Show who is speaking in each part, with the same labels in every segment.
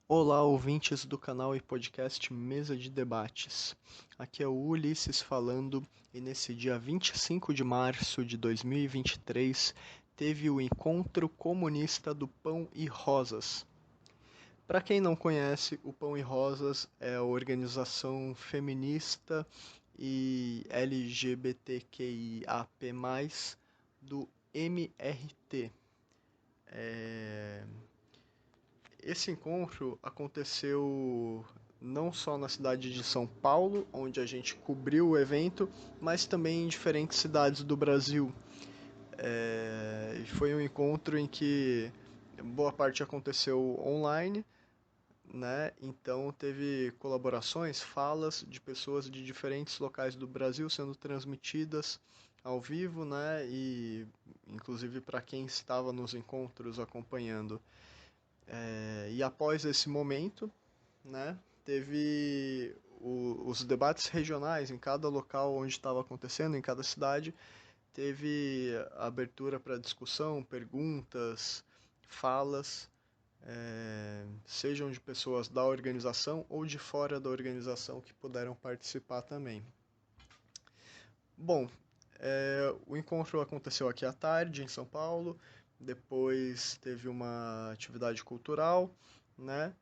Speaker 1: Olá, ouvintes do canal e podcast Mesa de Debates. Aqui é o Ulisses falando e nesse dia 25 de março de 2023 teve o Encontro Comunista do Pão e Rosas. Para quem não conhece, o Pão e Rosas é a organização feminista e LGBTQIAP+, do MRT. Esse encontro aconteceu não só na cidade de São Paulo, onde a gente cobriu o evento, mas também em diferentes cidades do Brasil. Foi um encontro em que boa parte aconteceu online, né? Então teve colaborações, falas de pessoas de diferentes locais do Brasil sendo transmitidas ao vivo, né? E inclusive para quem estava nos encontros acompanhando. E após esse momento, né, teve os debates regionais em cada local onde estava acontecendo, em cada cidade, teve abertura para discussão, perguntas, falas, sejam de pessoas da organização ou de fora da organização que puderam participar também. Bom, o encontro aconteceu aqui à tarde, em São Paulo, depois teve uma atividade cultural, né?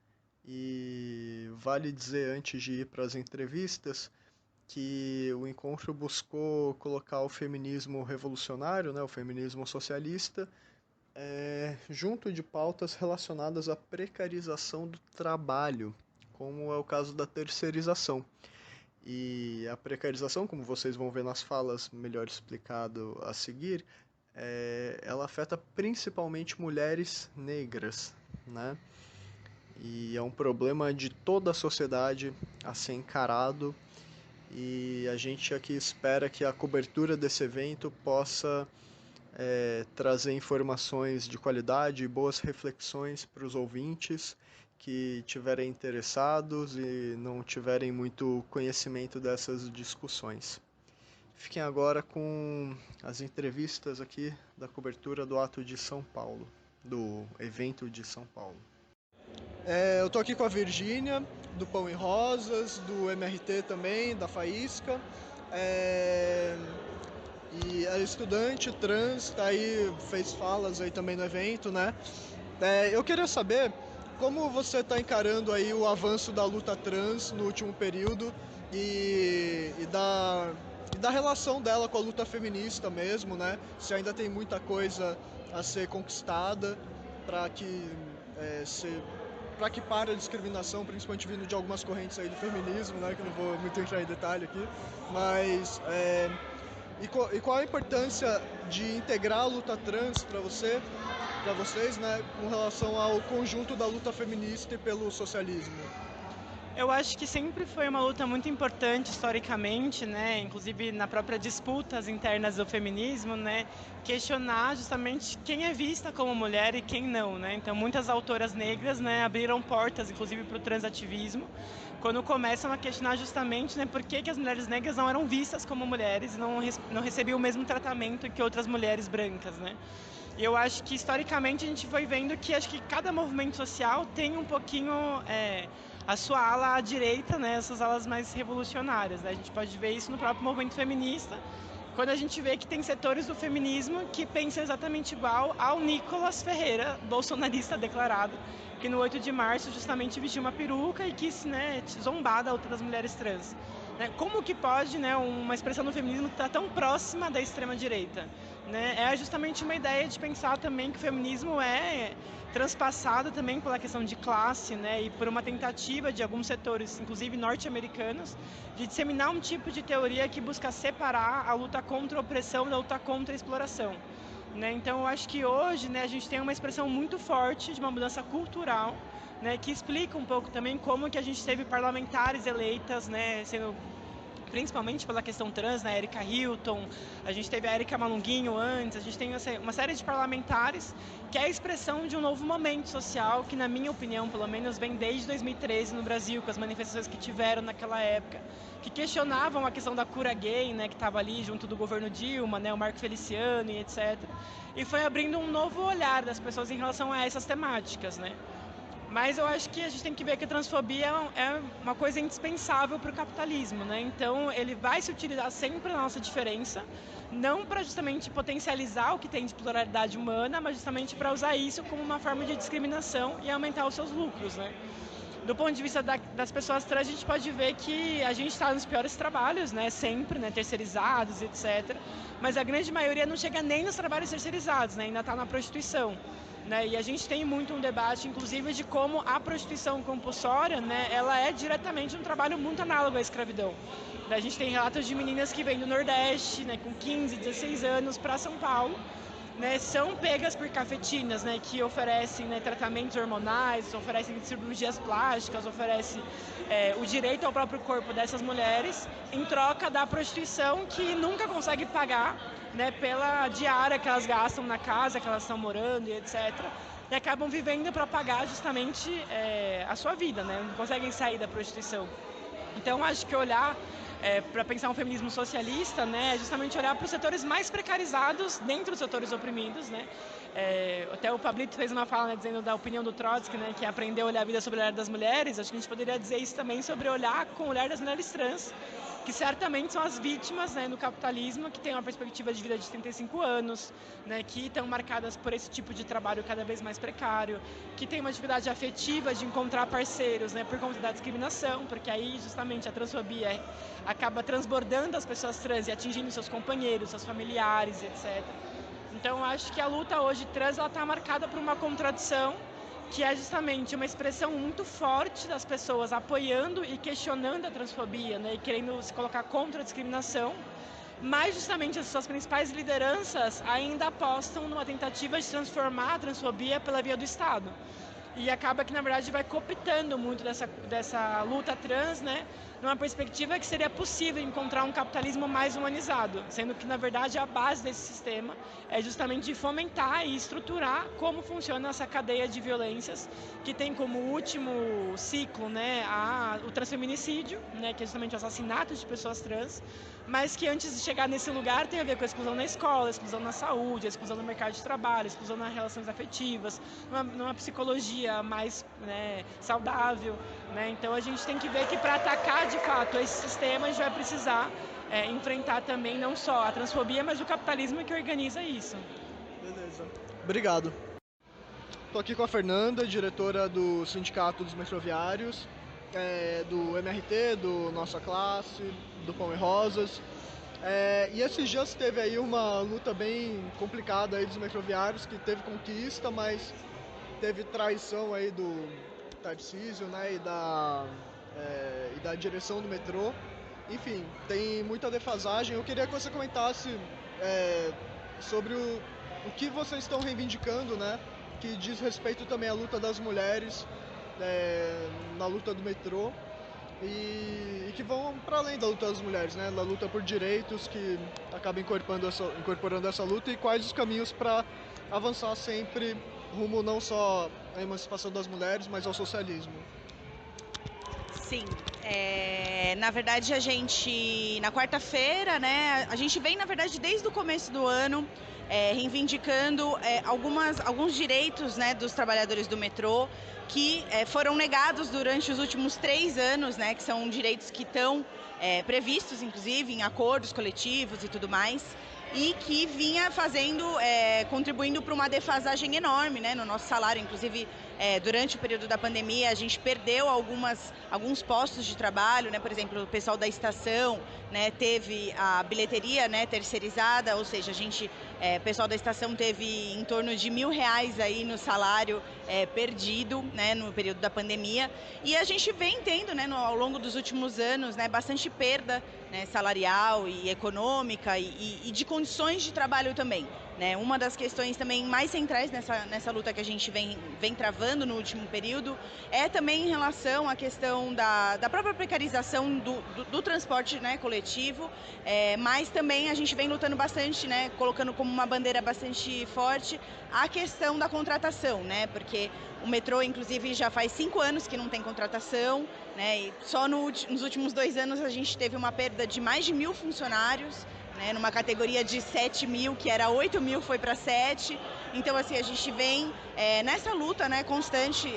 Speaker 1: E vale dizer, antes de ir para as entrevistas, que o encontro buscou colocar o feminismo revolucionário, né, o feminismo socialista, junto de pautas relacionadas à precarização do trabalho, como é o caso da terceirização. E a precarização, como vocês vão ver nas falas melhor explicado a seguir, ela afeta principalmente mulheres negras, né? E é um problema de toda a sociedade a ser encarado, e a gente aqui espera que a cobertura desse evento possa trazer informações de qualidade e boas reflexões para os ouvintes que tiverem interessados e não tiverem muito conhecimento dessas discussões. Fiquem agora com as entrevistas aqui da cobertura do ato de São Paulo, do evento de São Paulo. Eu tô aqui com a Virgínia, do Pão e Rosas, do MRT também, da Faísca. E a estudante trans tá aí, fez falas aí também no evento, né? Eu queria saber como você está encarando aí o avanço da luta trans no último período e da relação dela com a luta feminista mesmo, né? Se ainda tem muita coisa a ser conquistada para que para que pare a discriminação, principalmente vindo de algumas correntes aí do feminismo, né? Que eu não vou muito entrar em detalhe aqui, mas e qual a importância de integrar a luta trans para vocês, né, com relação ao conjunto da luta feminista e pelo socialismo?
Speaker 2: Eu acho que sempre foi uma luta muito importante historicamente, né, inclusive na própria disputas internas do feminismo, né, questionar justamente quem é vista como mulher e quem não, né. Então muitas autoras negras, né, abriram portas, inclusive para o transativismo, quando começam a questionar justamente, né, por que as mulheres negras não eram vistas como mulheres e não recebiam o mesmo tratamento que outras mulheres brancas, né. E eu acho que historicamente a gente foi vendo que acho que cada movimento social tem um pouquinho a sua ala à direita, né, essas alas mais revolucionárias, né? A gente pode ver isso no próprio movimento feminista, quando a gente vê que tem setores do feminismo que pensam exatamente igual ao Nicolas Ferreira, bolsonarista declarado, que no 8 de março justamente vestiu uma peruca e quis, né, zombar da outras mulheres trans. Como que pode, né, uma expressão do feminismo estar tão próxima da extrema-direita? Né? É justamente uma ideia de pensar também que o feminismo é transpassado também pela questão de classe, né, e por uma tentativa de alguns setores, inclusive norte-americanos, de disseminar um tipo de teoria que busca separar a luta contra a opressão da luta contra a exploração. Né? Então, eu acho que hoje, né, a gente tem uma expressão muito forte de uma mudança cultural, né, que explica um pouco também como que a gente teve parlamentares eleitas, né, sendo principalmente pela questão trans, né, Erika Hilton, a gente teve a Erika Malunguinho antes, a gente tem uma série de parlamentares que é a expressão de um novo momento social que, na minha opinião, pelo menos, vem desde 2013 no Brasil, com as manifestações que tiveram naquela época, que questionavam a questão da cura gay, né, que estava ali junto do governo Dilma, né, o Marco Feliciano e etc. E foi abrindo um novo olhar das pessoas em relação a essas temáticas, né. Mas eu acho que a gente tem que ver que a transfobia é uma coisa indispensável para o capitalismo, né? Então ele vai se utilizar sempre da nossa diferença, não para justamente potencializar o que tem de pluralidade humana, mas justamente para usar isso como uma forma de discriminação e aumentar os seus lucros, né? Do ponto de vista das pessoas trans, a gente pode ver que a gente está nos piores trabalhos, né? Sempre, né? Terceirizados, etc. Mas a grande maioria não chega nem nos trabalhos terceirizados, né? Ainda está na prostituição. Né? E a gente tem muito um debate, inclusive, de como a prostituição compulsória, né, ela é diretamente um trabalho muito análogo à escravidão. A gente tem relatos de meninas que vêm do Nordeste, né, com 15, 16 anos, para São Paulo, né, são pegas por cafetinas, né, que oferecem, né, tratamentos hormonais, oferecem cirurgias plásticas, oferecem o direito ao próprio corpo dessas mulheres, em troca da prostituição que nunca consegue pagar, né, pela diária que elas gastam na casa que elas estão morando e etc. E acabam vivendo para pagar justamente a sua vida, né, não conseguem sair da prostituição. Então, acho que olhar para pensar um feminismo socialista, né, é justamente olhar para os setores mais precarizados dentro dos setores oprimidos, né. Até o Pablito fez uma fala, né, dizendo da opinião do Trotsky, né, que é aprender a olhar a vida sobre o olhar das mulheres. Acho que a gente poderia dizer isso também sobre olhar com o olhar das mulheres trans, que certamente são as vítimas, né, no capitalismo, que têm uma perspectiva de vida de 35 anos, né, que estão marcadas por esse tipo de trabalho cada vez mais precário, que têm uma dificuldade afetiva de encontrar parceiros, né, por conta da discriminação, porque aí justamente a transfobia acaba transbordando as pessoas trans e atingindo seus companheiros, seus familiares, etc. Então, acho que a luta hoje trans está marcada por uma contradição, que é justamente uma expressão muito forte das pessoas apoiando e questionando a transfobia, né, e querendo se colocar contra a discriminação, mas justamente as suas principais lideranças ainda apostam numa tentativa de transformar a transfobia pela via do Estado. E acaba que, na verdade, vai cooptando muito dessa luta trans, né, numa perspectiva que seria possível encontrar um capitalismo mais humanizado, sendo que, na verdade, a base desse sistema é justamente de fomentar e estruturar como funciona essa cadeia de violências, que tem como último ciclo, né, o transfeminicídio, né, que é justamente o assassinato de pessoas trans, mas que antes de chegar nesse lugar tem a ver com a exclusão na escola, a exclusão na saúde, a exclusão no mercado de trabalho, a exclusão nas relações afetivas, numa psicologia mais, né, saudável, né? Então a gente tem que ver que para atacar de fato esse sistema a gente vai precisar enfrentar também não só a transfobia, mas o capitalismo que organiza isso.
Speaker 1: Beleza. Obrigado. Estou aqui com a Fernanda, diretora do Sindicato dos Metroviários, do MRT, do Nossa Classe, do Pão e Rosas. E esses dias teve aí uma luta bem complicada aí dos metroviários, que teve conquista, mas teve traição aí do Tarcísio, né, e da direção do metrô. Enfim, tem muita defasagem. Eu queria que você comentasse sobre o que vocês estão reivindicando, né, que diz respeito também à luta das mulheres na luta do metrô e que vão para além da luta das mulheres, né, da luta por direitos, que acaba incorporando essa luta, e quais os caminhos para avançar sempre rumo não só à emancipação das mulheres, mas ao socialismo.
Speaker 3: Sim, na verdade a gente, na quarta-feira, né, a gente vem, na verdade, desde o começo do ano, reivindicando alguns direitos, né, dos trabalhadores do metrô, que foram negados durante os últimos 3 anos, né, que são direitos que estão previstos, inclusive, em acordos coletivos e tudo mais, e que vinha contribuindo para uma defasagem enorme, né, no nosso salário. Inclusive, durante o período da pandemia, a gente perdeu alguns postos de trabalho, né, por exemplo, o pessoal da estação, né, teve a bilheteria, né, terceirizada, ou seja, o pessoal da estação teve em torno de R$1.000 aí no salário perdido, né, no período da pandemia, e a gente vem tendo, né, ao longo dos últimos anos, né, bastante perda, né, salarial e econômica e de condições de trabalho também. Né? Uma das questões também mais centrais nessa luta que a gente vem travando no último período é também em relação à questão da própria precarização do transporte, né, coletivo, mas também a gente vem lutando bastante, né, colocando como uma bandeira bastante forte a questão da contratação, né, porque o metrô, inclusive, já faz 5 anos que não tem contratação, né, e só nos últimos 2 anos a gente teve uma perda de mais de 1.000 funcionários, numa categoria de 7.000, que era 8.000, foi para 7. Então, assim, a gente vem nessa luta, né, constante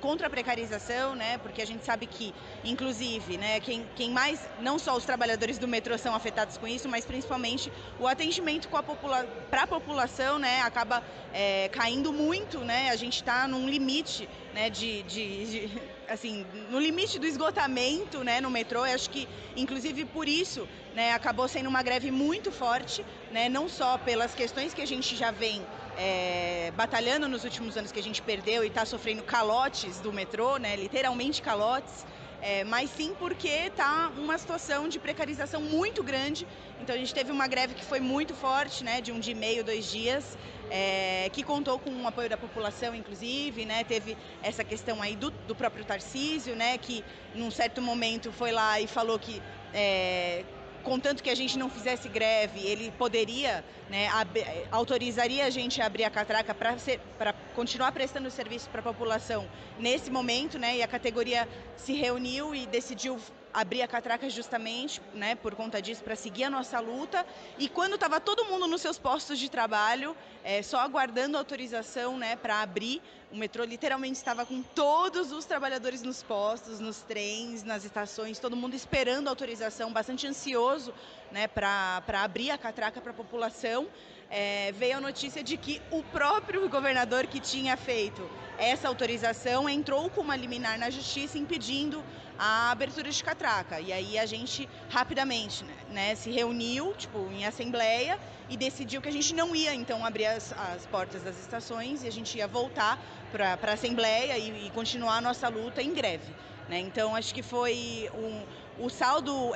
Speaker 3: contra a precarização, né, porque a gente sabe que, inclusive, né, quem mais, não só os trabalhadores do metrô são afetados com isso, mas principalmente o atendimento para a população, né, acaba caindo muito, né, a gente está num limite, né, assim, no limite do esgotamento, né, no metrô. Eu acho que, inclusive, por isso, né, acabou sendo uma greve muito forte, né, não só pelas questões que a gente já vem batalhando nos últimos anos, que a gente perdeu e está sofrendo calotes do metrô, né, literalmente calotes, mas sim porque está uma situação de precarização muito grande. Então a gente teve uma greve que foi muito forte, né, de 1 dia e meio, 2 dias, que contou com o apoio da população, inclusive, né, teve essa questão aí do próprio Tarcísio, né, que num certo momento foi lá e falou que contanto que a gente não fizesse greve, ele poderia, né, autorizaria a gente a abrir a catraca para continuar prestando serviço para a população nesse momento, né, e a categoria se reuniu e decidiu abrir a catraca justamente, né, por conta disso, para seguir a nossa luta. E quando estava todo mundo nos seus postos de trabalho, só aguardando autorização, né, para abrir, o metrô literalmente estava com todos os trabalhadores nos postos, nos trens, nas estações, todo mundo esperando autorização, bastante ansioso, né, para abrir a catraca para a população. Veio a notícia de que o próprio governador que tinha feito essa autorização entrou com uma liminar na justiça impedindo a abertura de catraca. E aí a gente rapidamente, né, se reuniu, tipo, em assembleia e decidiu que a gente não ia então abrir as portas das estações e a gente ia voltar para a assembleia e continuar a nossa luta em greve, né? Então acho que foi o saldo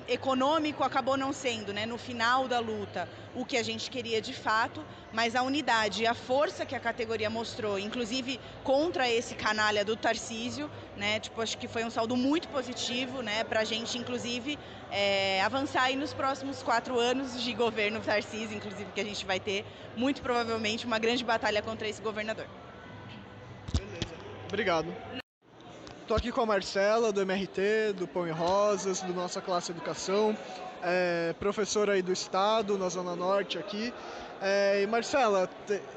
Speaker 3: econômico acabou não sendo, né, no final da luta, o que a gente queria de fato, mas a unidade e a força que a categoria mostrou, inclusive contra esse canalha do Tarcísio, né, tipo, acho que foi um saldo muito positivo, né, para a gente, inclusive, avançar aí nos próximos 4 anos de governo Tarcísio, inclusive, que a gente vai ter, muito provavelmente, uma grande batalha contra esse governador.
Speaker 1: Beleza. Obrigado. Estou aqui com a Marcela, do MRT, do Pão e Rosas, do Nossa Classe Educação, professora aí do Estado, na Zona Norte aqui. E Marcela,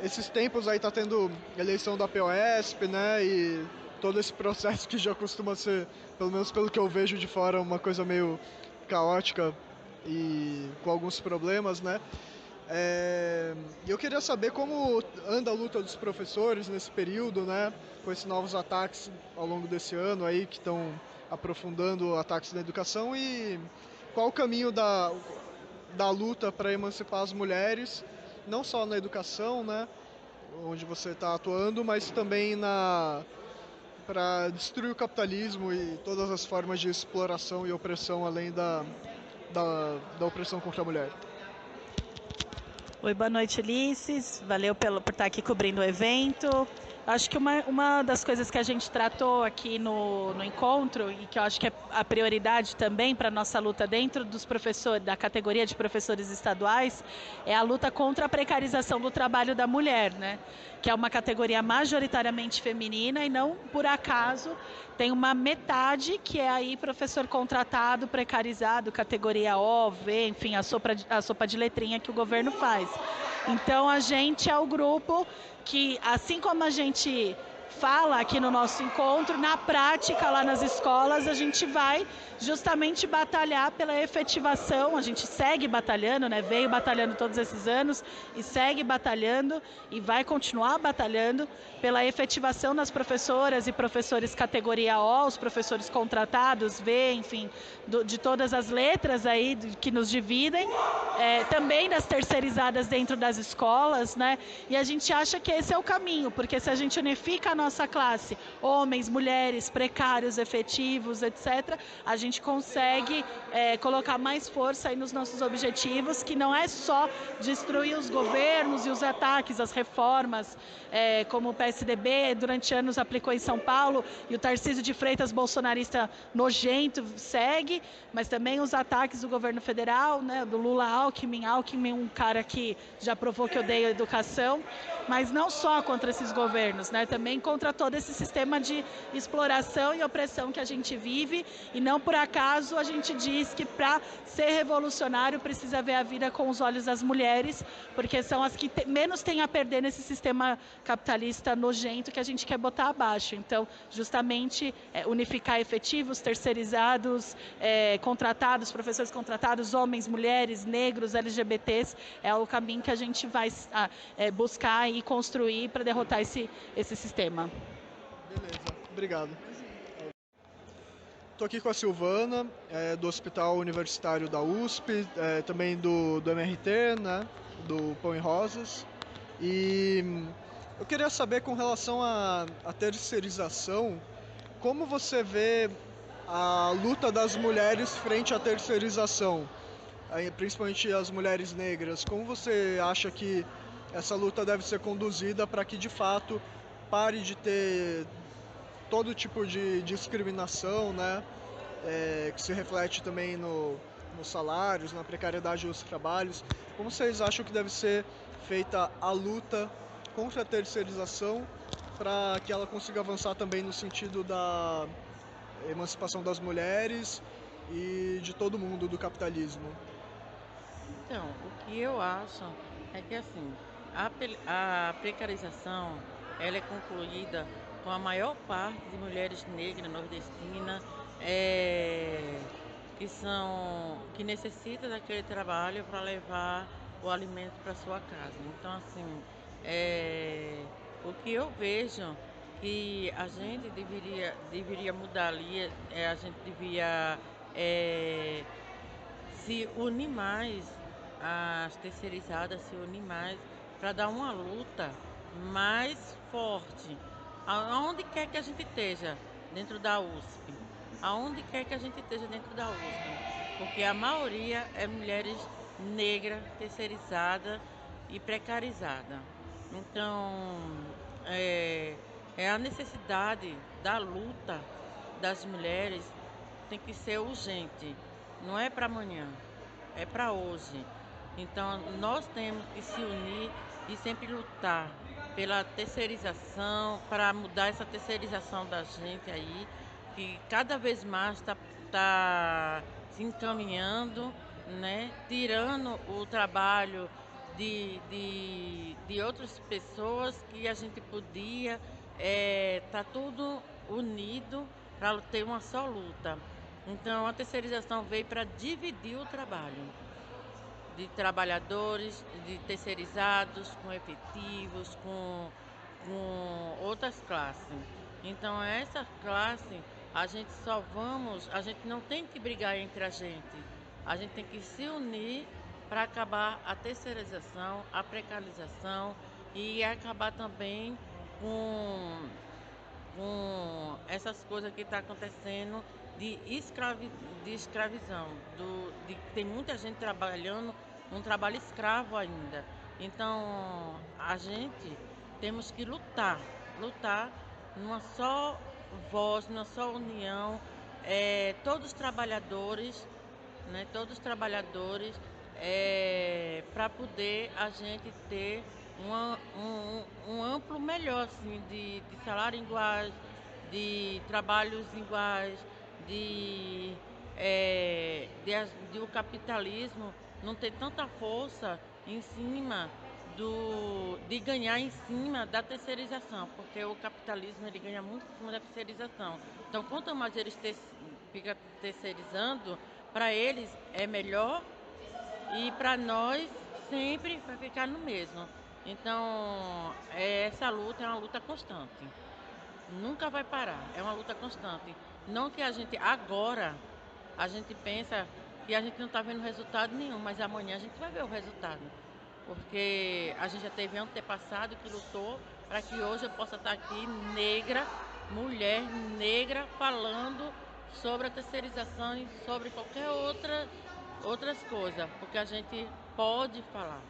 Speaker 1: esses tempos aí tá tendo eleição da POSP, né, e todo esse processo que já costuma ser, pelo menos pelo que eu vejo de fora, uma coisa meio caótica e com alguns problemas, né. E eu queria saber como anda a luta dos professores nesse período, né, com esses novos ataques ao longo desse ano aí, que estão aprofundando ataques na educação, e qual o caminho da luta para emancipar as mulheres, não só na educação, né, onde você está atuando, mas também para destruir o capitalismo e todas as formas de exploração e opressão, além da opressão contra a mulher.
Speaker 4: Oi, boa noite, Ulisses. Valeu por estar aqui cobrindo o evento. Acho que uma das coisas que a gente tratou aqui no encontro, e que eu acho que é a prioridade também para a nossa luta dentro dos professores, da categoria de professores estaduais, é a luta contra a precarização do trabalho da mulher, né? Que é uma categoria majoritariamente feminina e não por acaso tem uma metade que é aí professor contratado, precarizado, categoria O, V, enfim, a sopa de letrinha que o governo faz. Então a gente é o grupo que, assim como a gente fala aqui no nosso encontro, na prática lá nas escolas a gente vai justamente batalhar pela efetivação. A gente segue batalhando, né? Veio batalhando todos esses anos e segue batalhando e vai continuar batalhando pela efetivação das professoras e professores categoria O, os professores contratados, V, enfim, de todas as letras aí que nos dividem, também das terceirizadas dentro das escolas, né? E a gente acha que esse é o caminho, porque se a gente unifica a nossa classe, homens, mulheres, precários, efetivos, etc., a gente consegue colocar mais força aí nos nossos objetivos, que não é só destruir os governos e os ataques, as reformas, como o PSDB durante anos aplicou em São Paulo, e o Tarcísio de Freitas, bolsonarista nojento, segue, mas também os ataques do governo federal, né, do Lula-Alckmin, um cara que já provou que odeia a educação, mas não só contra esses governos, né, também contra todo esse sistema de exploração e opressão que a gente vive, e não por acaso a gente diz que para ser revolucionário precisa ver a vida com os olhos das mulheres, porque são as que menos têm a perder nesse sistema capitalista nojento que a gente quer botar abaixo. Então, justamente, unificar efetivos, terceirizados, contratados, professores contratados, homens, mulheres, negros, LGBTs, é o caminho que a gente vai buscar e construir para derrotar esse sistema.
Speaker 1: Beleza, obrigado. Estou aqui com a Silvana, do Hospital Universitário da USP, também do MRT, né, do Pão e Rosas. E eu queria saber, com relação à terceirização, como você vê a luta das mulheres frente à terceirização, principalmente as mulheres negras. Como você acha que essa luta deve ser conduzida para que, de fato, pare de ter todo tipo de discriminação, né? Que se reflete também nos salários, na precariedade dos trabalhos. Como vocês acham que deve ser feita a luta contra a terceirização para que ela consiga avançar também no sentido da emancipação das mulheres e de todo mundo do capitalismo?
Speaker 5: Então, o que eu acho é que assim, a precarização ela é concluída com a maior parte de mulheres negras nordestinas que necessitam daquele trabalho para levar o alimento para sua casa. Então, assim, o que eu vejo que a gente deveria mudar ali, a gente devia se unir mais, as terceirizadas se unir mais para dar uma luta mais forte. Aonde quer que a gente esteja dentro da USP, aonde quer que a gente esteja dentro da USP, porque a maioria é mulheres negras, terceirizadas e precarizadas. Então, é a necessidade da luta das mulheres tem que ser urgente, não é para amanhã, é para hoje. Então, nós temos que se unir e sempre lutar pela terceirização, para mudar essa terceirização da gente aí, que cada vez mais está se encaminhando, né? Tirando o trabalho de outras pessoas que a gente podia, tá tudo unido para ter uma só luta. Então a terceirização veio para dividir o trabalho de trabalhadores, de terceirizados, com efetivos, com outras classes. Então essa classe a gente não tem que brigar entre a gente tem que se unir para acabar a terceirização, a precarização e acabar também com essas coisas que está acontecendo de escravização, tem muita gente trabalhando um trabalho escravo ainda. Então a gente temos que lutar numa só voz, numa só união, todos os trabalhadores, né, para poder a gente ter um amplo melhor assim, de salário iguais, de trabalhos iguais, de o capitalismo não ter tanta força em cima de ganhar em cima da terceirização, porque o capitalismo ele ganha muito em cima da terceirização. Então, quanto mais eles ficam terceirizando, para eles é melhor e para nós sempre vai ficar no mesmo. Então, essa luta é uma luta constante. Nunca vai parar, é uma luta constante. Não que a gente pensa que a gente não está vendo resultado nenhum, mas amanhã a gente vai ver o resultado. Porque a gente já teve antepassado que lutou para que hoje eu possa estar aqui negra, mulher negra, falando sobre a terceirização e sobre qualquer outras coisas, porque a gente pode falar.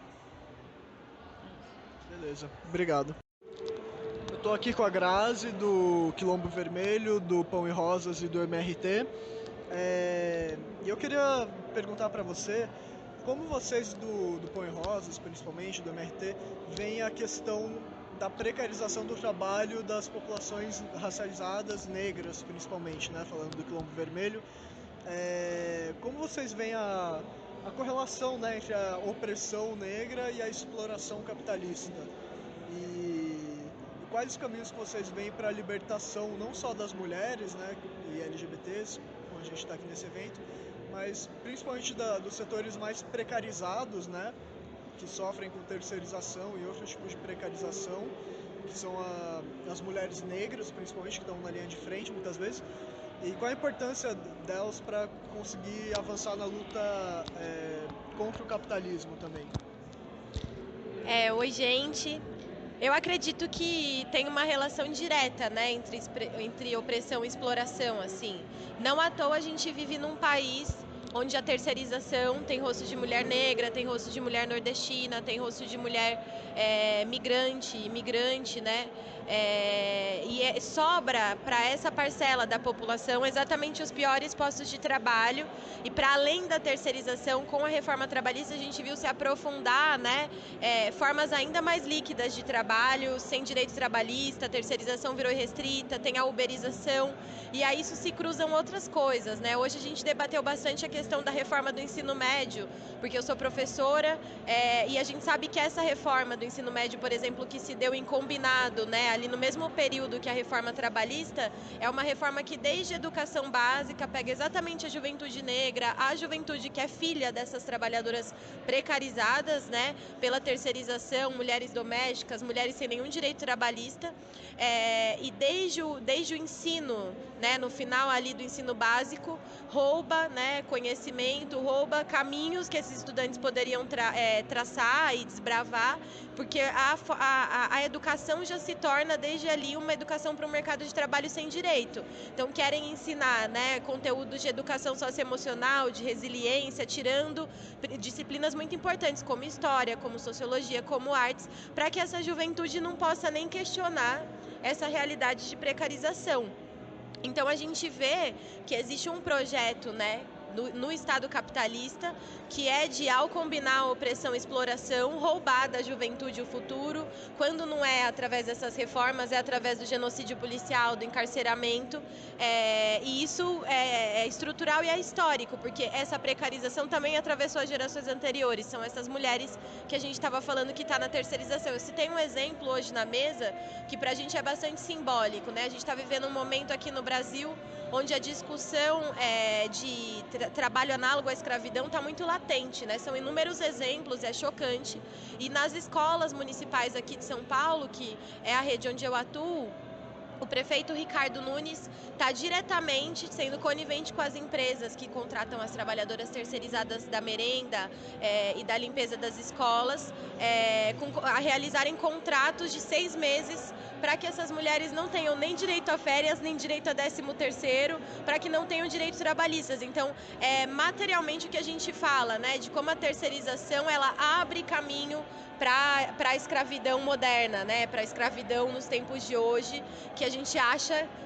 Speaker 1: Beleza, obrigado. Eu estou aqui com a Grazi, do Quilombo Vermelho, do Pão e Rosas e do MRT. E eu queria perguntar para você, como vocês do Pão e Rosas, principalmente do MRT, veem a questão da precarização do trabalho das populações racializadas, negras principalmente, né, falando do Quilombo Vermelho. Como vocês veem a correlação, né, entre a opressão negra e a exploração capitalista? E quais os caminhos que vocês veem para a libertação não só das mulheres, né, e LGBTs, como a gente está aqui nesse evento, mas principalmente dos setores mais precarizados, né, que sofrem com terceirização e outros tipos de precarização, que são as mulheres negras, principalmente, que estão na linha de frente muitas vezes. E qual a importância delas para conseguir avançar na luta contra o capitalismo também?
Speaker 6: Oi, gente. Eu acredito que tem uma relação direta, né, entre opressão e exploração, assim. Não à toa a gente vive num país onde a terceirização tem rosto de mulher negra, tem rosto de mulher nordestina, tem rosto de mulher imigrante, né? Sobra para essa parcela da população exatamente os piores postos de trabalho. E para além da terceirização, com a reforma trabalhista, a gente viu se aprofundar, né, formas ainda mais líquidas de trabalho, sem direito trabalhista, a terceirização virou irrestrita, tem a uberização, e a isso se cruzam outras coisas, né? Hoje a gente debateu bastante a questão da reforma do ensino médio, porque eu sou professora, e a gente sabe que essa reforma do ensino médio, por exemplo, que se deu em combinado, né, ali no mesmo período que a reforma trabalhista, é uma reforma que desde a educação básica pega exatamente a juventude negra, a juventude que é filha dessas trabalhadoras precarizadas, né, pela terceirização, mulheres domésticas, mulheres sem nenhum direito trabalhista, e desde o ensino, né, no final ali do ensino básico, rouba, né, conhecimento, rouba caminhos que esses estudantes poderiam traçar e desbravar, porque a educação já se torna desde ali uma educação para o mercado de trabalho sem direito. Então querem ensinar, né, conteúdos de educação socioemocional, de resiliência, tirando disciplinas muito importantes como história, como sociologia, como artes, para que essa juventude não possa nem questionar essa realidade de precarização. Então a gente vê que existe um projeto, né, no Estado capitalista, que é de, ao combinar a opressão e exploração, roubar da juventude o futuro, quando não é através dessas reformas, é através do genocídio policial, do encarceramento, e isso é estrutural e é histórico, porque essa precarização também atravessou as gerações anteriores, são essas mulheres que a gente estava falando que está na terceirização. Eu citei um exemplo hoje na mesa, que para a gente é bastante simbólico, né? A gente está vivendo um momento aqui no Brasil onde a discussão de trabalho análogo à escravidão está muito latente, né? São inúmeros exemplos, é chocante. E nas escolas municipais aqui de São Paulo, que é a rede onde eu atuo, o prefeito Ricardo Nunes está diretamente sendo conivente com as empresas que contratam as trabalhadoras terceirizadas da merenda e da limpeza das escolas a realizarem contratos de 6 meses para que essas mulheres não tenham nem direito a férias, nem direito a 13º, para que não tenham direitos trabalhistas. Então, materialmente o que a gente fala, né, de como a terceirização ela abre caminho para a escravidão moderna, né, para a escravidão nos tempos de hoje, que a gente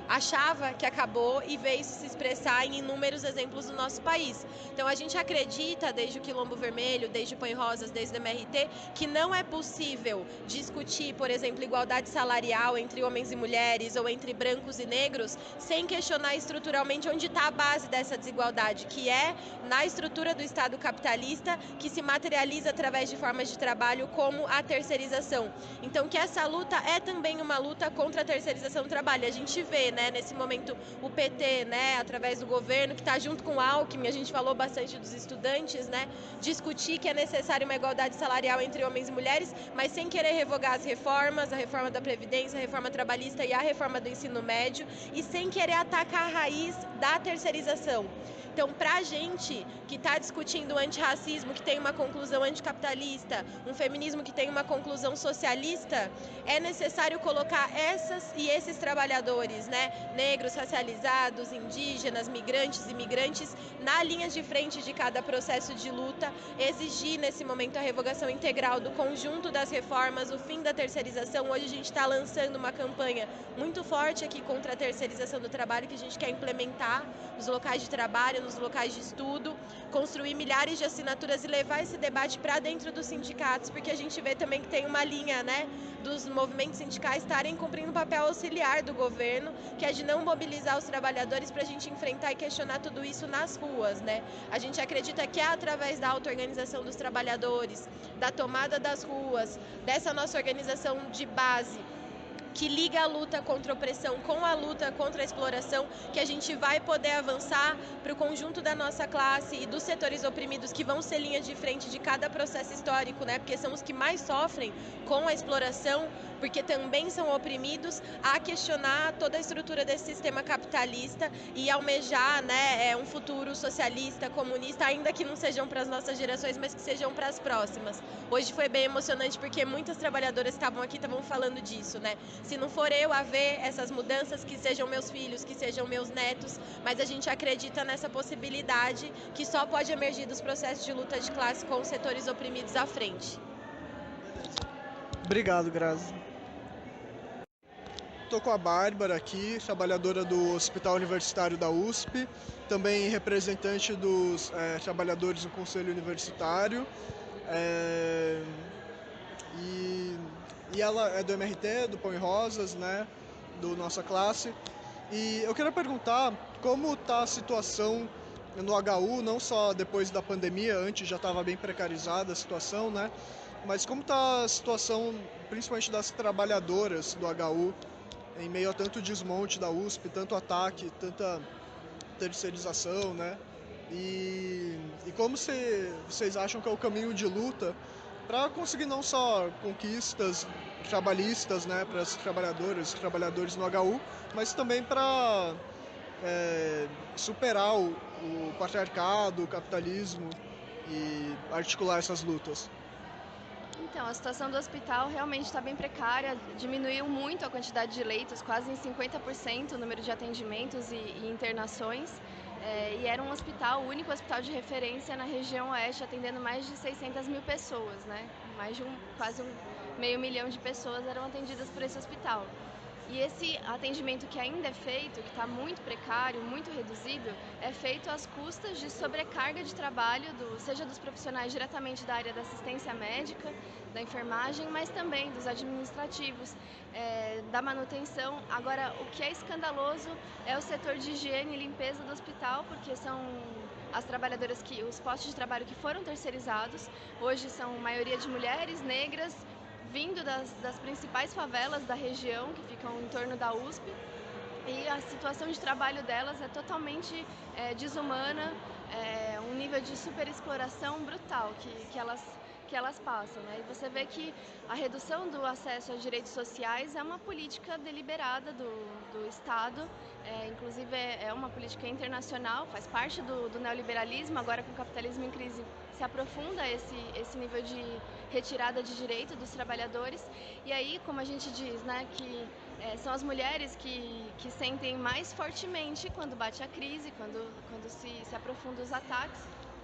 Speaker 6: achava que acabou e vê isso se expressar em inúmeros exemplos do nosso país. Então a gente acredita, desde o Quilombo Vermelho, desde o Põe Rosas, desde o MRT, que não é possível discutir, por exemplo, igualdade salarial entre homens e mulheres ou entre brancos e negros sem questionar estruturalmente onde está a base dessa desigualdade, que é na estrutura do Estado capitalista, que se materializa através de formas de trabalho como a terceirização. Então que essa luta é também uma luta contra a terceirização do trabalho. A gente vê, né, nesse momento o PT, né, através do governo, que está junto com o Alckmin, a gente falou bastante dos estudantes, né, discutir que é necessário uma igualdade salarial entre homens e mulheres, mas sem querer revogar as reformas, a reforma da Previdência, a reforma trabalhista e a reforma do ensino médio, e sem querer atacar a raiz da terceirização. Então, para a gente que está discutindo o antirracismo, que tem uma conclusão anticapitalista, um feminismo que tem uma conclusão socialista, é necessário colocar essas e esses trabalhadores, né, negros, racializados, indígenas, migrantes e imigrantes, na linha de frente de cada processo de luta, exigir nesse momento a revogação integral do conjunto das reformas, o fim da terceirização. Hoje a gente está lançando uma campanha muito forte aqui contra a terceirização do trabalho, que a gente quer implementar nos locais de trabalho, nos locais de estudo, construir milhares de assinaturas e levar esse debate para dentro dos sindicatos, porque a gente vê também que tem uma linha, né, dos movimentos sindicais estarem cumprindo um papel auxiliar do governo, que é de não mobilizar os trabalhadores para a gente enfrentar e questionar tudo isso nas ruas, né? A gente acredita que é através da auto-organização dos trabalhadores, da tomada das ruas, dessa nossa organização de base, que liga a luta contra a opressão com a luta contra a exploração, que a gente vai poder avançar para o conjunto da nossa classe e dos setores oprimidos que vão ser linha de frente de cada processo histórico, né? Porque são os que mais sofrem com a exploração, porque também são oprimidos, a questionar toda a estrutura desse sistema capitalista e almejar, né, um futuro socialista, comunista, ainda que não sejam para as nossas gerações, mas que sejam para as próximas. Hoje foi bem emocionante porque muitas trabalhadoras estavam aqui, estavam falando disso, né? Se não for eu a ver essas mudanças, que sejam meus filhos, que sejam meus netos, mas a gente acredita nessa possibilidade que só pode emergir dos processos de luta de classe com os setores oprimidos à frente.
Speaker 1: Obrigado, Grazi. Estou com a Bárbara aqui, trabalhadora do Hospital Universitário da USP, também representante dos trabalhadores do Conselho Universitário. E ela é do MRT, do Pão e Rosas, né, do nossa classe. E eu queria perguntar como está a situação no HU, não só depois da pandemia, antes já estava bem precarizada a situação, né, mas como está a situação, principalmente das trabalhadoras do HU, em meio a tanto desmonte da USP, tanto ataque, tanta terceirização, né, e como vocês acham que é o caminho de luta para conseguir não só conquistas trabalhistas, né, para as trabalhadoras e trabalhadores no HU, mas também para superar o patriarcado, o capitalismo e articular essas lutas.
Speaker 7: Então, a situação do hospital realmente está bem precária, diminuiu muito a quantidade de leitos, quase em 50% o número de atendimentos e internações. E era um hospital, o único hospital de referência na região oeste, atendendo mais de 600 mil pessoas, né? Mais de quase 500 mil de pessoas eram atendidas por esse hospital. E esse atendimento que ainda é feito, que está muito precário, muito reduzido, é feito às custas de sobrecarga de trabalho, seja dos profissionais diretamente da área da assistência médica, da enfermagem, mas também dos administrativos, da manutenção. Agora, o que é escandaloso é o setor de higiene e limpeza do hospital, porque são as trabalhadoras os postos de trabalho que foram terceirizados, hoje são maioria de mulheres negras, vindo das principais favelas da região, que ficam em torno da USP, e a situação de trabalho delas é totalmente desumana, um nível de superexploração brutal que elas passam, né? E você vê que a redução do acesso a direitos sociais é uma política deliberada do Estado, inclusive é uma política internacional, faz parte do neoliberalismo. Agora, com o capitalismo em crise, se aprofunda esse nível de retirada de direito dos trabalhadores. E aí, como a gente diz, né, que são as mulheres que sentem mais fortemente quando bate a crise, quando se aprofundam os ataques.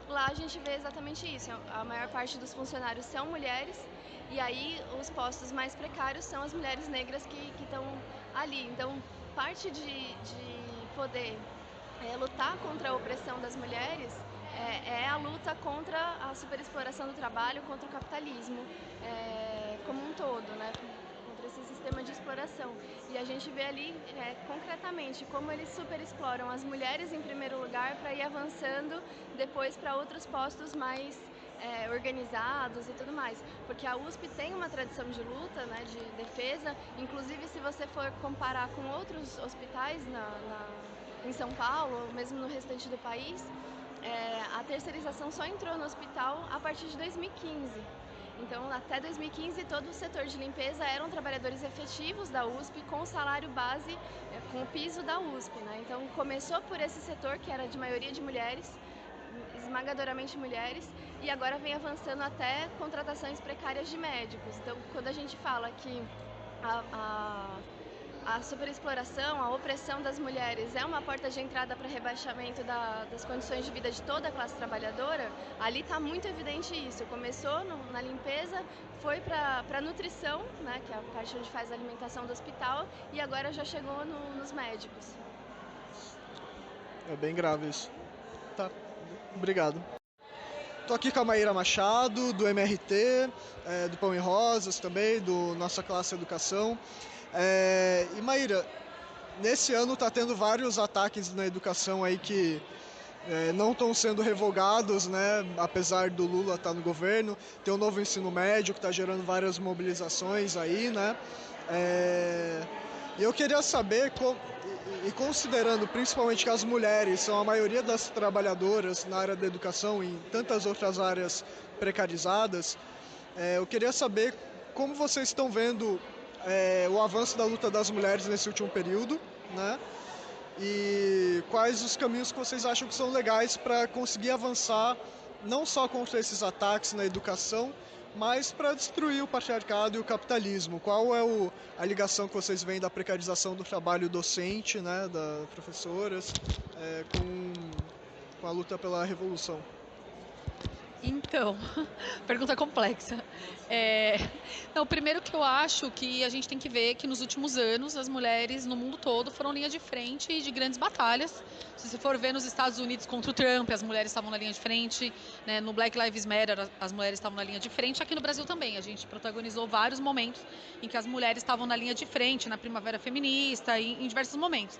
Speaker 7: Lá a gente vê exatamente isso, a maior parte dos funcionários são mulheres, e aí os postos mais precários são as mulheres negras que estão ali. Então, parte de poder lutar contra a opressão das mulheres é a luta contra a superexploração do trabalho, contra o capitalismo como um todo, né? Contra esse sistema de exploração. E a gente vê ali concretamente como eles superexploram as mulheres em primeiro lugar para ir avançando depois para outros postos mais organizados e tudo mais. Porque a USP tem uma tradição de luta, né, de defesa, inclusive se você for comparar com outros hospitais em São Paulo, ou mesmo no restante do país, a terceirização só entrou no hospital a partir de 2015. Então, até 2015, todo o setor de limpeza eram trabalhadores efetivos da USP, com o salário base, com o piso da USP, né? Então, começou por esse setor, que era de maioria de mulheres, esmagadoramente mulheres, e agora vem avançando até contratações precárias de médicos. Então, quando a gente fala que a superexploração, a opressão das mulheres é uma porta de entrada para rebaixamento das condições de vida de toda a classe trabalhadora, ali está muito evidente isso. Começou na limpeza, foi para a nutrição, né, que é a parte onde faz a alimentação do hospital, e agora já chegou nos médicos.
Speaker 1: É bem grave isso. Tá, obrigado. Estou aqui com a Maíra Machado, do MRT, do Pão e Rosas também, do Nossa Classe Educação. E Maíra, nesse ano está tendo vários ataques na educação aí que não estão sendo revogados, né? Apesar do Lula estar no governo. Tem o novo ensino médio que está gerando várias mobilizações aí, né? E eu queria saber, e considerando principalmente que as mulheres são a maioria das trabalhadoras na área da educação e em tantas outras áreas precarizadas, eu queria saber como vocês estão vendo o avanço da luta das mulheres nesse último período, né? E quais os caminhos que vocês acham que são legais para conseguir avançar não só contra esses ataques na educação, mas para destruir o patriarcado e o capitalismo. Qual é a ligação que vocês veem da precarização do trabalho docente, né, das professoras, com a luta pela revolução?
Speaker 8: Então, pergunta complexa. Não, primeiro que eu acho que a gente tem que ver que nos últimos anos as mulheres no mundo todo foram linha de frente de grandes batalhas. Se você for ver nos Estados Unidos contra o Trump, as mulheres estavam na linha de frente, né? No Black Lives Matter as mulheres estavam na linha de frente. Aqui no Brasil também, a gente protagonizou vários momentos em que as mulheres estavam na linha de frente, na Primavera Feminista, em diversos momentos.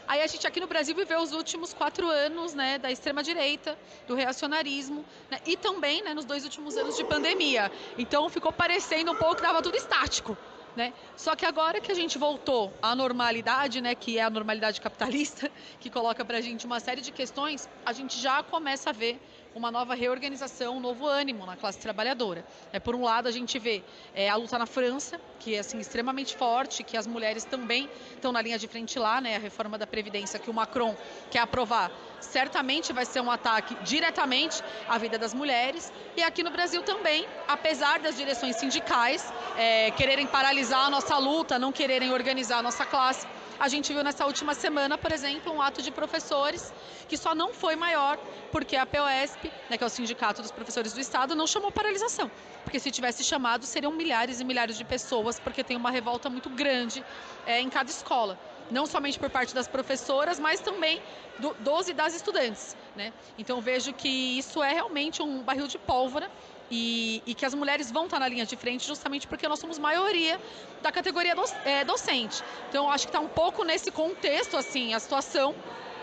Speaker 8: Aí a gente aqui no Brasil viveu os últimos 4 anos, né, da extrema-direita, do reacionarismo, né, e também, né, nos 2 últimos anos de pandemia. Então ficou parecendo um pouco que estava tudo estático, né? Só que agora que a gente voltou à normalidade, né, que é a normalidade capitalista, que coloca pra gente uma série de questões, a gente já começa a ver uma nova reorganização, um novo ânimo na classe trabalhadora. Por um lado, a gente vê a luta na França, que é assim, extremamente forte, que as mulheres também estão na linha de frente lá, né? A reforma da Previdência que o Macron quer aprovar, certamente vai ser um ataque diretamente à vida das mulheres. E aqui no Brasil também, apesar das direções sindicais quererem paralisar a nossa luta, não quererem organizar a nossa classe, a gente viu nessa última semana, por exemplo, um ato de professores que só não foi maior porque a POSP, né, que é o Sindicato dos Professores do Estado, não chamou paralisação. Porque se tivesse chamado, seriam milhares e milhares de pessoas, porque tem uma revolta muito grande em cada escola. Não somente por parte das professoras, mas também dos e das estudantes, né? Então vejo que isso é realmente um barril de pólvora e que as mulheres vão estar na linha de frente justamente porque nós somos maioria da categoria docente. Então eu acho que está um pouco nesse contexto assim, a situação.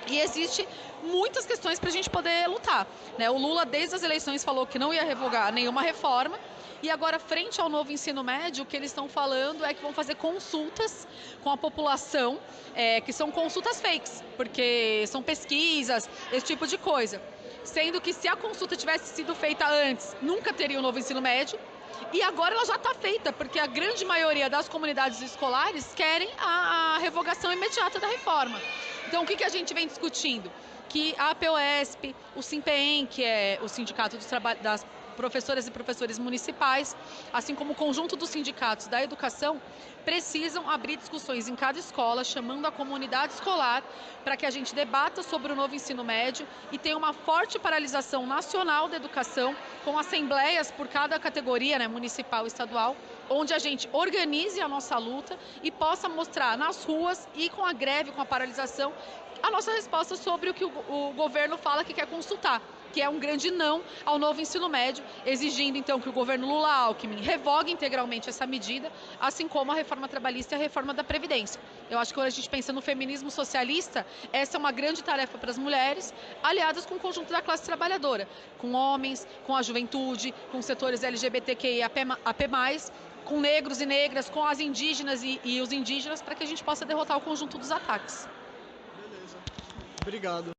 Speaker 8: E existe muitas questões para a gente poder lutar, né? O Lula, desde as eleições, falou que não ia revogar nenhuma reforma. E agora, frente ao novo ensino médio, o que eles estão falando é que vão fazer consultas com a população, que são consultas fakes, porque são pesquisas, esse tipo de coisa. Sendo que se a consulta tivesse sido feita antes, nunca teria o novo ensino médio. E agora ela já está feita, porque a grande maioria das comunidades escolares querem a revogação imediata da reforma. Então, o que a gente vem discutindo? Que a POSP, o SIMPEM, que é o Sindicato das Professoras e Professores Municipais, assim como o conjunto dos sindicatos da educação, precisam abrir discussões em cada escola, chamando a comunidade escolar para que a gente debata sobre o novo ensino médio e tenha uma forte paralisação nacional da educação, com assembleias por cada categoria, né, municipal e estadual, onde a gente organize a nossa luta e possa mostrar nas ruas e com a greve, com a paralisação, a nossa resposta sobre o que o governo fala que quer consultar, que é um grande não ao novo ensino médio, exigindo então que o governo Lula-Alckmin revogue integralmente essa medida, assim como a reforma trabalhista e a reforma da Previdência. Eu acho que quando a gente pensa no feminismo socialista, essa é uma grande tarefa para as mulheres, aliadas com o conjunto da classe trabalhadora, com homens, com a juventude, com setores LGBTQIAP+, com negros e negras, com as indígenas e os indígenas, para que a gente possa derrotar o conjunto dos ataques.
Speaker 1: Beleza. Obrigado.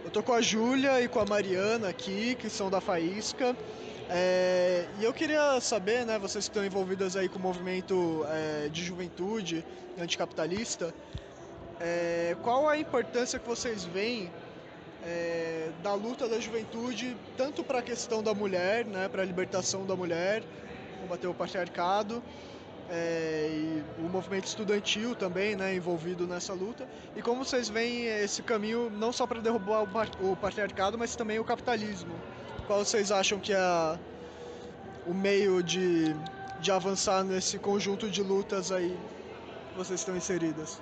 Speaker 1: Eu tô com a Júlia e com a Mariana aqui, que são da Faísca. E eu queria saber, né, vocês que estão envolvidas aí com o movimento de juventude anticapitalista, qual a importância que vocês veem da luta da juventude, tanto para a questão da mulher, né, para a libertação da mulher, combater o patriarcado, e o movimento estudantil também, né, envolvido nessa luta, e como vocês veem esse caminho não só para derrubar o patriarcado, mas também o capitalismo. Qual vocês acham que é o meio de avançar nesse conjunto de lutas aí que vocês estão inseridas?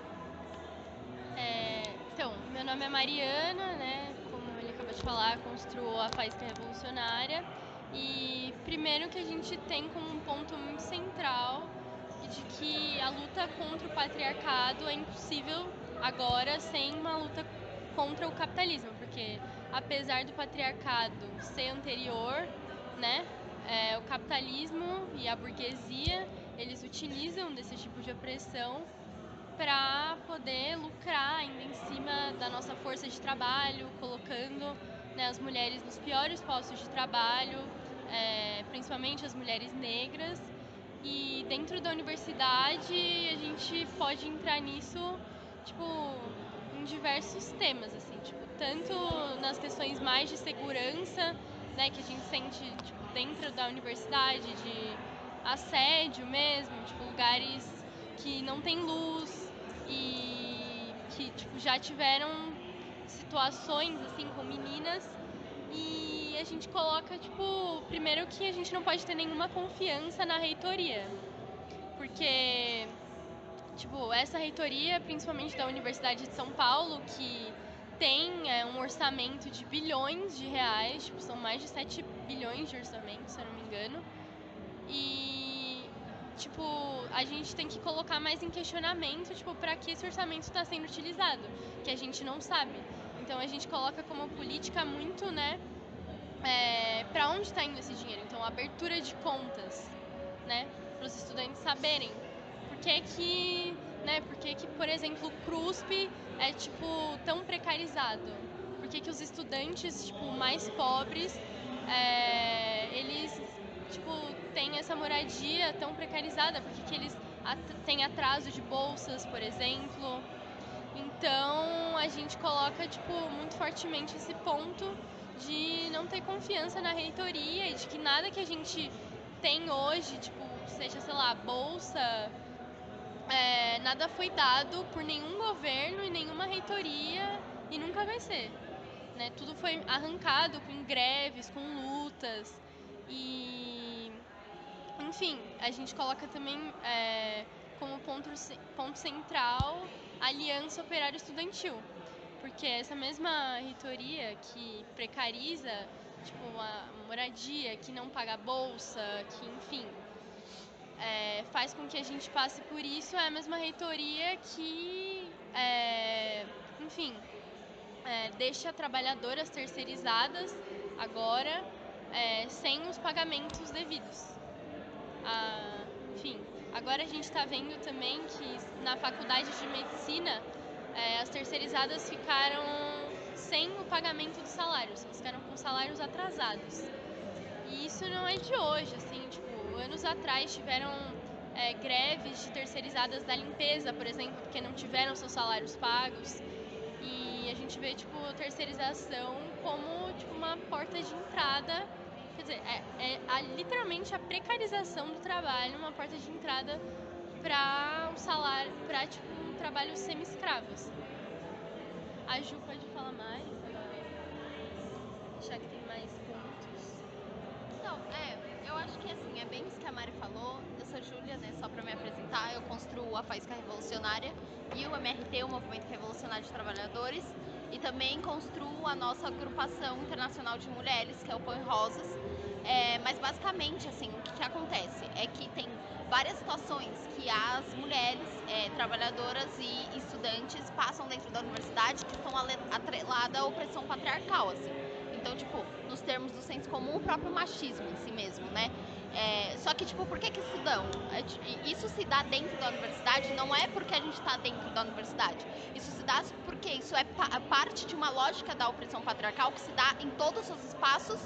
Speaker 9: Então, meu nome é Mariana, né, como ele acabou acabou de falar, construiu a Faísca Revolucionária. E primeiro que a gente tem como um ponto muito central de que a luta contra o patriarcado é impossível agora sem uma luta contra o capitalismo, porque apesar do patriarcado ser anterior, né, o capitalismo e a burguesia, eles utilizam desse tipo de opressão para poder lucrar ainda em cima da nossa força de trabalho, colocando, né, as mulheres nos piores postos de trabalho, principalmente as mulheres negras. E dentro da universidade a gente pode entrar nisso, tipo, em diversos temas, assim, tipo, tanto nas questões mais de segurança, né, que a gente sente, tipo, dentro da universidade, de assédio mesmo, tipo, lugares que não tem luz e que, tipo, já tiveram situações, assim, com meninas. E a gente coloca, tipo, primeiro que a gente não pode ter nenhuma confiança na reitoria, porque, tipo, essa reitoria, principalmente da Universidade de São Paulo, que tem um orçamento de bilhões de reais, tipo, são mais de 7 bilhões de orçamento, se eu não me engano, e, tipo, a gente tem que colocar mais em questionamento, tipo, para que esse orçamento está sendo utilizado, que a gente não sabe. Então a gente coloca como política muito, né, para onde está indo esse dinheiro. Então, abertura de contas, né, para os estudantes saberem por que, por exemplo, o CRUSP é, tipo, tão precarizado. Por que os estudantes, tipo, mais pobres, eles, tipo, têm essa moradia tão precarizada? Por que eles têm atraso de bolsas, por exemplo? Então, a gente coloca, tipo, muito fortemente esse ponto de não ter confiança na reitoria e de que nada que a gente tem hoje, tipo, seja, sei lá, bolsa, nada foi dado por nenhum governo e nenhuma reitoria e nunca vai ser, né? Tudo foi arrancado com greves, com lutas e, enfim, a gente coloca também como ponto central a Aliança Operária Estudantil, porque essa mesma reitoria que precariza, tipo, a moradia, que não paga bolsa, que, enfim, faz com que a gente passe por isso, é a mesma reitoria que, enfim, deixa trabalhadoras terceirizadas agora sem os pagamentos devidos. Enfim, agora a gente está vendo também que na faculdade de medicina as terceirizadas ficaram sem o pagamento dos salários, ficaram com salários atrasados. E isso não é de hoje, assim, tipo, anos atrás tiveram greves de terceirizadas da limpeza, por exemplo, porque não tiveram seus salários pagos. E a gente vê, tipo, a terceirização como, tipo, uma porta de entrada, quer dizer, literalmente a precarização do trabalho, uma porta de entrada para um salário, para, tipo, um trabalho semi-escravo, assim. A Ju pode falar mais agora, já que tem mais pontos.
Speaker 10: Então, eu acho que, assim, é bem isso que a Mari falou. Eu sou Júlia, né, só para me apresentar, eu construo a Faísca Revolucionária e o MRT, o Movimento Revolucionário de Trabalhadores, e também construo a nossa agrupação internacional de mulheres, que é o Põe Rosas. Mas basicamente, assim, o que acontece é que tem várias situações que as mulheres trabalhadoras e estudantes passam dentro da universidade que estão atreladas à opressão patriarcal, assim. Então, tipo, nos termos do senso comum, o próprio machismo em si mesmo, né? Só que, tipo, por que isso dão? Isso se dá dentro da universidade, não é porque a gente está dentro da universidade. Isso se dá porque isso é parte de uma lógica da opressão patriarcal que se dá em todos os espaços,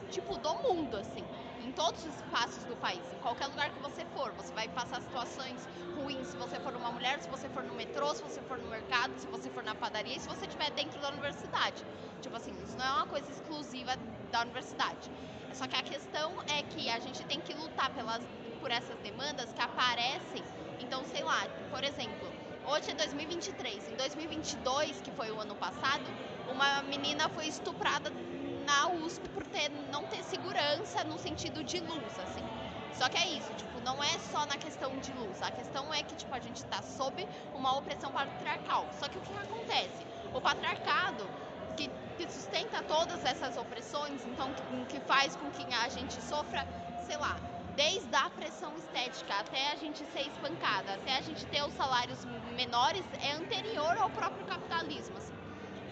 Speaker 10: tipo, do mundo, assim. Em todos os espaços do país, em qualquer lugar que você for, você vai passar situações ruins se você for uma mulher, se você for no metrô, se você for no mercado, se você for na padaria e se você estiver dentro da universidade. Tipo assim, isso não é uma coisa exclusiva da universidade. Só que a questão é que a gente tem que lutar por essas demandas que aparecem. Então, sei lá, por exemplo, hoje é 2023, em 2022, que foi o ano passado, uma menina foi estuprada na USP por não ter segurança no sentido de luz, assim. Só que é isso, tipo, não é só na questão de luz. A questão é que, tipo, a gente tá sob uma opressão patriarcal. Só que o que acontece? O patriarcado, que sustenta todas essas opressões, então que faz com que a gente sofra, sei lá, desde a pressão estética até a gente ser espancada, até a gente ter os salários menores, é anterior ao próprio capitalismo, assim.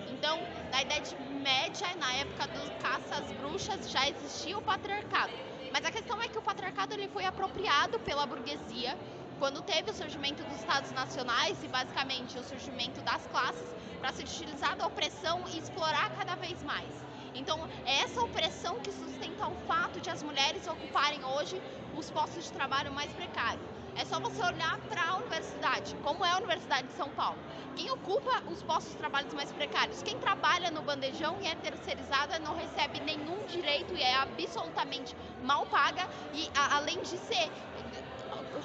Speaker 10: Então, na Idade Média, na época dos caças bruxas, já existia o patriarcado. Mas a questão é que o patriarcado ele foi apropriado pela burguesia quando teve o surgimento dos estados nacionais e basicamente o surgimento das classes para se utilizar da opressão e explorar cada vez mais. Então, é essa opressão que sustenta o fato de as mulheres ocuparem hoje os postos de trabalho mais precários. É só você olhar para a universidade, como é a Universidade de São Paulo. Quem ocupa os postos de trabalho mais precários? Quem trabalha no bandejão e é terceirizada não recebe nenhum direito e é absolutamente mal paga e além de ser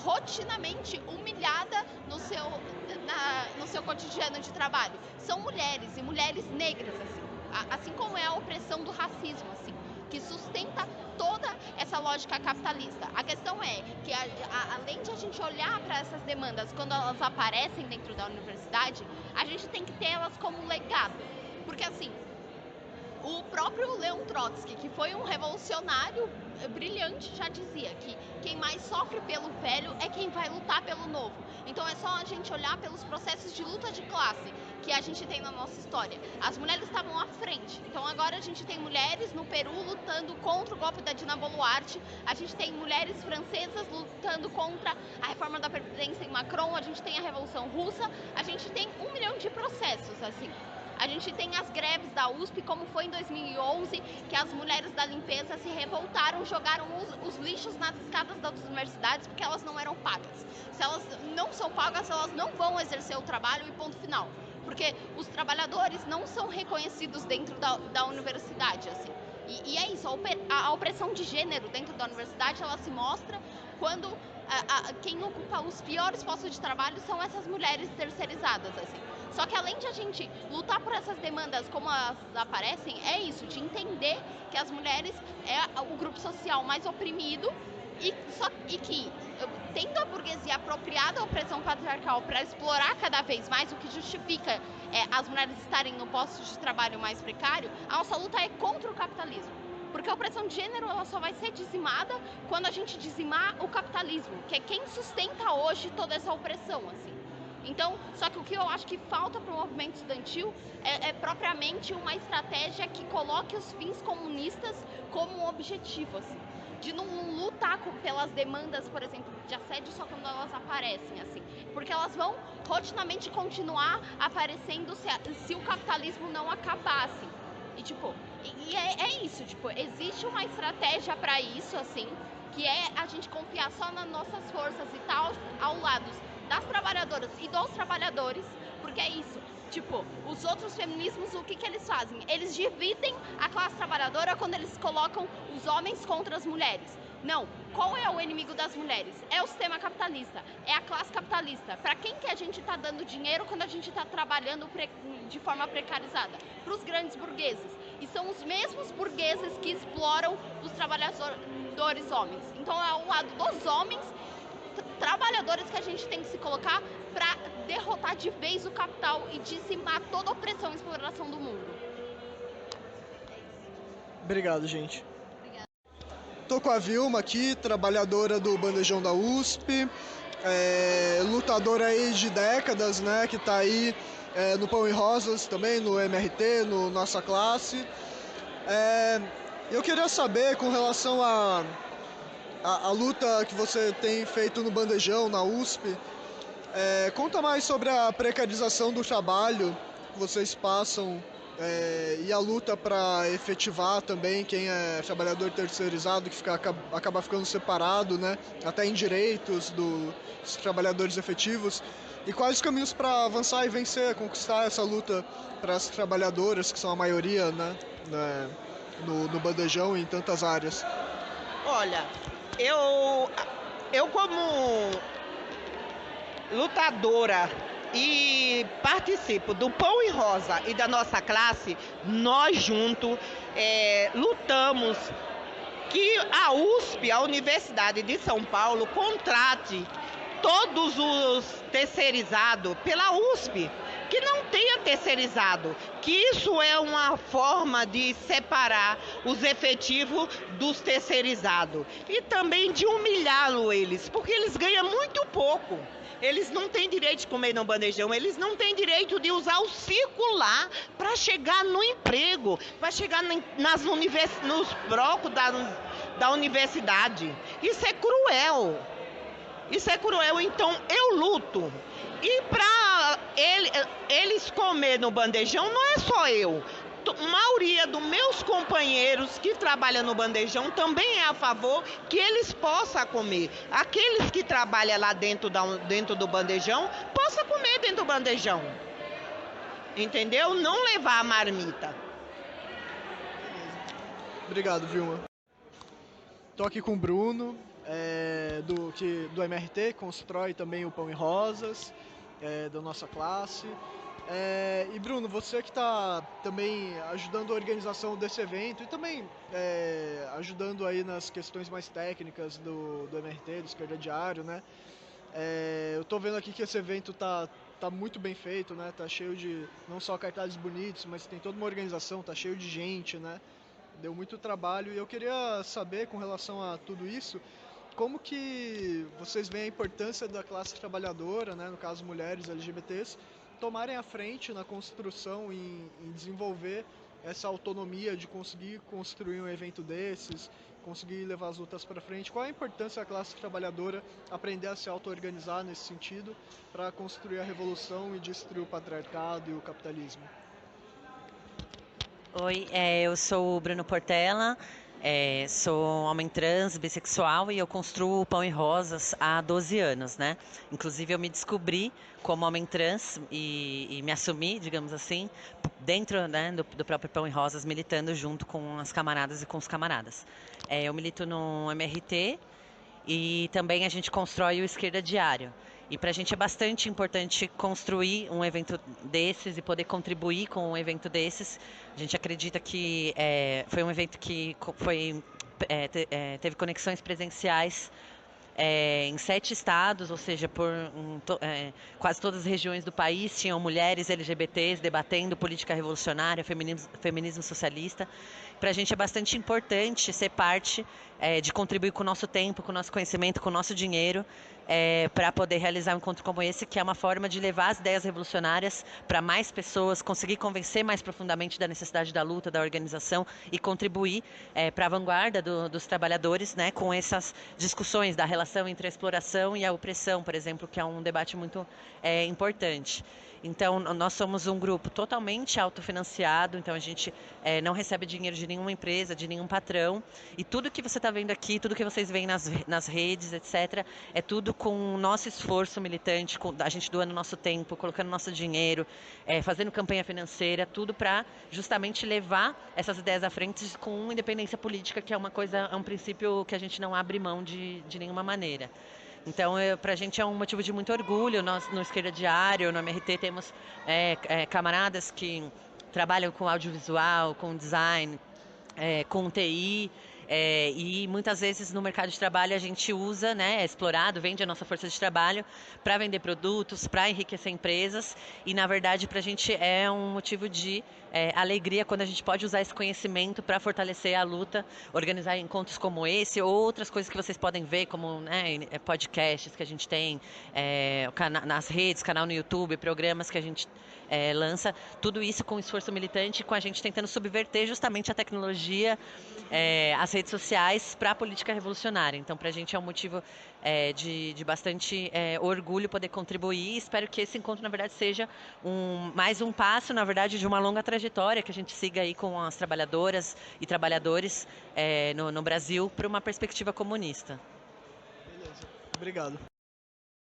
Speaker 10: rotinamente humilhada no seu cotidiano de trabalho. São mulheres e mulheres negras, assim como é a opressão do racismo, assim, que sustenta toda essa lógica capitalista. A questão é que, além de a gente olhar para essas demandas quando elas aparecem dentro da universidade, a gente tem que ter elas como legado. Porque, assim, o próprio Leon Trotsky, que foi um revolucionário brilhante, já dizia que quem mais sofre pelo velho é quem vai lutar pelo novo. Então é só a gente olhar pelos processos de luta de classe que a gente tem na nossa história. As mulheres estavam à frente. Então agora a gente tem mulheres no Peru lutando contra o golpe da Dina Boluarte. A gente tem mulheres francesas lutando contra a reforma da Previdência em Macron. A gente tem a Revolução Russa. A gente tem 1 milhão de processos, assim. A gente tem as greves da USP, como foi em 2011, que as mulheres da limpeza se revoltaram, jogaram os lixos nas escadas das universidades porque elas não eram pagas. Se elas não são pagas, elas não vão exercer o trabalho e ponto final. Porque os trabalhadores não são reconhecidos dentro da universidade, assim. E é isso, a opressão de gênero dentro da universidade, ela se mostra quando quem ocupa os piores postos de trabalho são essas mulheres terceirizadas, assim. Só que além de a gente lutar por essas demandas como elas aparecem, é isso, de entender que as mulheres é o grupo social mais oprimido e que, tendo a burguesia apropriada a opressão patriarcal para explorar cada vez mais, o que justifica as mulheres estarem no posto de trabalho mais precário, a nossa luta é contra o capitalismo. Porque a opressão de gênero ela só vai ser dizimada quando a gente dizimar o capitalismo, que é quem sustenta hoje toda essa opressão, assim. Então, só que o que eu acho que falta para o movimento estudantil é propriamente uma estratégia que coloque os fins comunistas como um objetivo, assim. De não lutar pelas demandas, por exemplo, de assédio só quando elas aparecem, assim. Porque elas vão rotinamente continuar aparecendo se o capitalismo não acabar, assim. E, tipo, é isso, tipo, existe uma estratégia para isso, assim, que é a gente confiar só nas nossas forças e tal, ao lado das trabalhadoras e dos trabalhadores, porque é isso. Tipo, os outros feminismos, o que eles fazem? Eles dividem a classe trabalhadora quando eles colocam os homens contra as mulheres. Não. Qual é o inimigo das mulheres? É o sistema capitalista. É a classe capitalista. Para quem que a gente está dando dinheiro quando a gente está trabalhando de forma precarizada? Para os grandes burgueses. E são os mesmos burgueses que exploram os trabalhadores homens. Então é ao lado dos homens trabalhadores que a gente tem que se colocar para derrotar de vez o capital e dizimar toda a opressão e exploração do mundo.
Speaker 1: Obrigado, gente. Tô com a Vilma aqui, trabalhadora do bandejão da USP, lutadora aí de décadas, né, que tá aí no Pão e Rosas também, no MRT, no Nossa Classe. Eu queria saber com relação a luta que você tem feito no bandejão, na USP, conta mais sobre a precarização do trabalho que vocês passam e a luta para efetivar também quem é trabalhador terceirizado, que acaba ficando separado, né, até em direitos dos trabalhadores efetivos. E quais os caminhos para avançar e vencer, conquistar essa luta para as trabalhadoras, que são a maioria, né, no bandejão e em tantas áreas?
Speaker 11: Olha, eu como lutadora e participo do Pão e Rosa e da Nossa Classe, nós juntos lutamos que a USP, a Universidade de São Paulo, contrate todos os terceirizados pela USP, que não tenha terceirizado, que isso é uma forma de separar os efetivos dos terceirizados e também de humilhá-lo eles, porque eles ganham muito pouco. Eles não têm direito de comer no bandejão, eles não têm direito de usar o circular para chegar no emprego, para chegar nos blocos da universidade. Isso é cruel. Isso é cruel, então eu luto. E para eles comer no bandejão, não é só eu. A maioria dos meus companheiros que trabalham no bandejão também é a favor que eles possam comer. Aqueles que trabalham lá dentro do bandejão, possam comer dentro do bandejão. Entendeu? Não levar a marmita.
Speaker 1: Obrigado, Vilma. Estou aqui com o Bruno, do MRT, constrói também o Pão e Rosas, da nossa classe. E Bruno, você que está também ajudando a organização desse evento e também ajudando aí nas questões mais técnicas do MRT, do Esquerda Diário, né? Eu estou vendo aqui que esse evento tá muito bem feito, né? Tá cheio de não só cartazes bonitos, mas tem toda uma organização, tá cheio de gente, né? Deu muito trabalho e eu queria saber, com relação a tudo isso, como que vocês veem a importância da classe trabalhadora, né? No caso mulheres, LGBTs, tomarem a frente na construção, em desenvolver essa autonomia de conseguir construir um evento desses, conseguir levar as lutas para frente. Qual a importância da classe trabalhadora aprender a se auto-organizar nesse sentido para construir a revolução e destruir o patriarcado e o capitalismo?
Speaker 12: Oi, eu sou o Bruno Portela, sou homem trans, bissexual e eu construo o Pão e Rosas há 12 anos, né? Inclusive eu me descobri como homem trans e me assumi, digamos assim, dentro, né, do próprio Pão e Rosas, militando junto com as camaradas e com os camaradas. Eu milito no MRT e também a gente constrói o Esquerda Diário. E para a gente é bastante importante construir um evento desses e poder contribuir com um evento desses. A gente acredita que foi um evento que teve conexões presenciais em 7 estados, ou seja, quase todas as regiões do país tinham mulheres LGBTs debatendo política revolucionária, feminismo socialista. Para a gente é bastante importante ser parte de contribuir com o nosso tempo, com o nosso conhecimento, com o nosso dinheiro, para poder realizar um encontro como esse, que é uma forma de levar as ideias revolucionárias para mais pessoas, conseguir convencer mais profundamente da necessidade da luta, da organização e contribuir para a vanguarda dos trabalhadores, né, com essas discussões da relação entre a exploração e a opressão, por exemplo, que é um debate muito importante. Então, nós somos um grupo totalmente autofinanciado, então a gente não recebe dinheiro de nenhuma empresa, de nenhum patrão, e tudo que você está vendo aqui, tudo que vocês veem nas redes, etc., é tudo com o nosso esforço militante, com a gente doando nosso tempo, colocando nosso dinheiro, fazendo campanha financeira, tudo para justamente levar essas ideias à frente com independência política, que é um princípio que a gente não abre mão de nenhuma maneira. Então, para a gente é um motivo de muito orgulho. Nós, no Esquerda Diário, no MRT, temos camaradas que trabalham com audiovisual, com design, com TI, e muitas vezes no mercado de trabalho a gente usa, né, é explorado, vende a nossa força de trabalho para vender produtos, para enriquecer empresas, e na verdade para a gente é um motivo de alegria quando a gente pode usar esse conhecimento para fortalecer a luta, organizar encontros como esse ou outras coisas que vocês podem ver, como, né, podcasts que a gente tem, nas redes, canal no YouTube, programas que a gente lança, tudo isso com esforço militante, com a gente tentando subverter justamente a tecnologia, as redes sociais para a política revolucionária. Então, para a gente é um motivo de bastante orgulho poder contribuir. Espero que esse encontro, na verdade, seja mais um passo, na verdade, de uma longa trajetória que a gente siga aí com as trabalhadoras e trabalhadores no Brasil para uma perspectiva comunista.
Speaker 1: Beleza, obrigado.